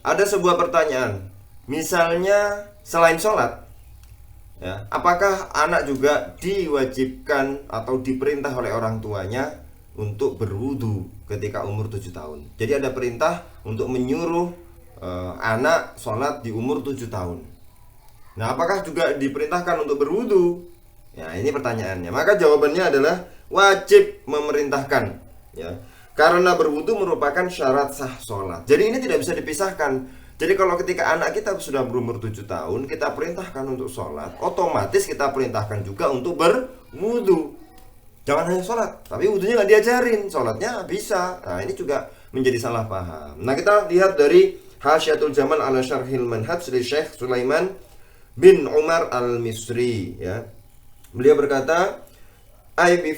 ada sebuah pertanyaan. Misalnya selain sholat, ya, apakah anak juga diwajibkan atau diperintah oleh orang tuanya untuk berwudu ketika umur 7 tahun? Jadi ada perintah untuk menyuruh anak sholat di umur 7 tahun. Nah, apakah juga diperintahkan untuk berwudu? Ya, ini pertanyaannya. Maka jawabannya adalah wajib memerintahkan, ya. Karena berwudu merupakan syarat sah sholat. Jadi ini tidak bisa dipisahkan. Jadi kalau ketika anak kita sudah berumur 7 tahun, kita perintahkan untuk sholat, otomatis kita perintahkan juga untuk berwudu. Jangan hanya sholat, tapi wudunya nggak diajarin, sholatnya bisa. Nah, ini juga menjadi salah paham. Nah, kita lihat dari Hasyiatul Jamal ala Syarhil Manhaj dari Syekh Sulaiman bin Umar al-Misri, ya. Beliau berkata, ai bi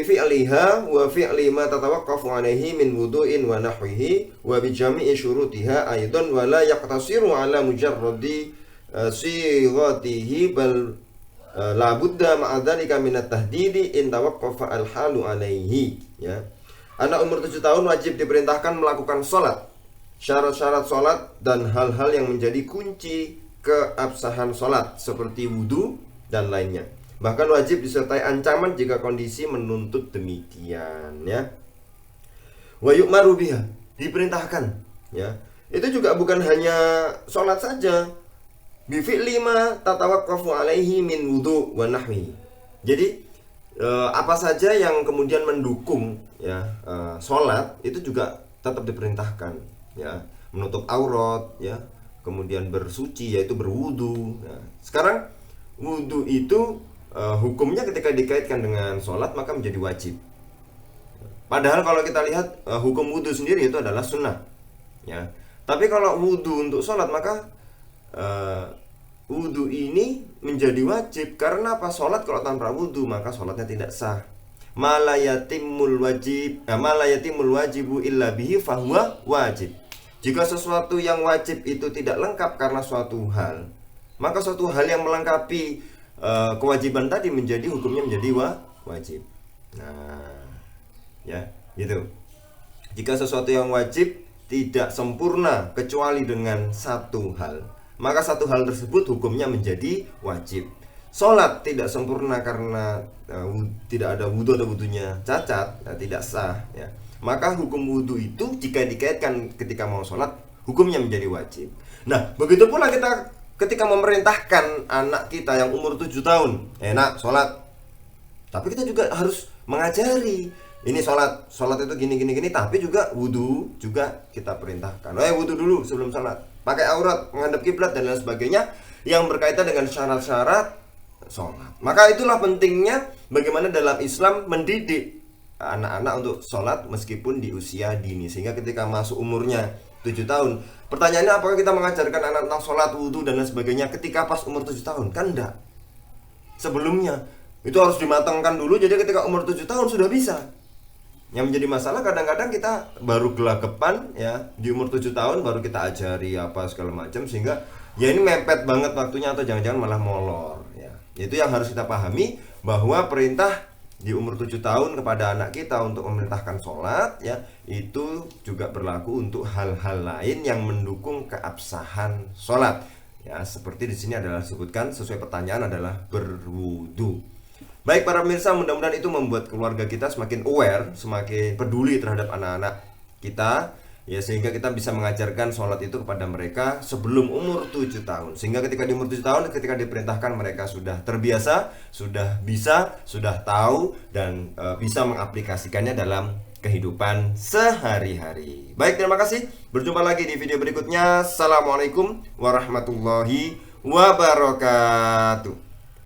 fi'liha wa fi'li ma tatawaqqafu alaihi min wudu'in wa nahwihi wa bi jami'i syurutiha aidan wa la yaqtasiru ala mujarradi sighatihi bal la budda ma'a dzalika min at-tahdidi in tawaqqafa al-halu alaihi, ya. Anak umur 7 tahun wajib diperintahkan melakukan sholat, syarat-syarat sholat dan hal-hal yang menjadi kunci keabsahan sholat seperti wudu dan lainnya. Bahkan wajib disertai ancaman jika kondisi menuntut demikian, ya. Wa yu'maru biha, diperintahkan, ya. Itu juga bukan hanya sholat saja. Bi fi'li ma tatawaqqafu alaihi min wudu wa nahwi. Jadi apa saja yang kemudian mendukung, ya, sholat itu juga tetap diperintahkan, ya. Menutup aurat, ya. Kemudian bersuci, yaitu berwudu. Nah, sekarang wudu itu hukumnya ketika dikaitkan dengan sholat maka menjadi wajib. Padahal kalau kita lihat hukum wudu sendiri itu adalah sunnah, ya. Tapi kalau wudu untuk sholat maka wudu ini menjadi wajib. Karena apa? Sholat kalau tanpa wudu maka sholatnya tidak sah. Malayatimul wajibu illa bihi fahuwa wajib. Jika sesuatu yang wajib itu tidak lengkap karena suatu hal, maka suatu hal yang melengkapi kewajiban tadi menjadi hukumnya menjadi wajib. Nah, ya, gitu. Jika sesuatu yang wajib tidak sempurna kecuali dengan satu hal, maka satu hal tersebut hukumnya menjadi wajib. Sholat tidak sempurna karena tidak ada wudu atau wudunya cacat, tidak sah, ya. Maka hukum wudu itu jika dikaitkan ketika mau sholat, hukumnya menjadi wajib. Nah, begitu pula kita ketika memerintahkan anak kita yang umur 7 tahun, enak sholat. Tapi kita juga harus mengajari, ini sholat itu gini, tapi juga wudu juga kita perintahkan. Wudu dulu sebelum sholat, pakai aurat, menghadap kiblat dan lain sebagainya yang berkaitan dengan syarat-syarat sholat. Maka itulah pentingnya bagaimana dalam Islam mendidik anak-anak untuk sholat meskipun di usia dini, sehingga ketika masuk umurnya 7 tahun. Pertanyaannya, apakah kita mengajarkan anak tentang sholat, wudhu dan lain sebagainya ketika pas umur 7 tahun? Kan enggak. Sebelumnya itu harus dimatangkan dulu, jadi ketika umur 7 tahun sudah bisa. Yang menjadi masalah kadang-kadang kita baru gelagapan, ya, di umur 7 tahun baru kita ajari apa segala macam, sehingga ya ini mepet banget waktunya atau jangan-jangan malah molor, ya. Itu yang harus kita pahami, bahwa perintah di umur 7 tahun kepada anak kita untuk memerintahkan sholat, ya, itu juga berlaku untuk hal-hal lain yang mendukung keabsahan sholat, ya, seperti di sini adalah disebutkan sesuai pertanyaan adalah berwudu. Baik para pemirsa, mudah-mudahan itu membuat keluarga kita semakin aware, semakin peduli terhadap anak-anak kita, ya, sehingga kita bisa mengajarkan sholat itu kepada mereka sebelum umur 7 tahun. Sehingga ketika di umur 7 tahun, ketika diperintahkan, mereka sudah terbiasa, sudah bisa, sudah tahu, dan bisa mengaplikasikannya dalam kehidupan sehari-hari. Baik, terima kasih. Berjumpa lagi di video berikutnya. Assalamualaikum warahmatullahi wabarakatuh.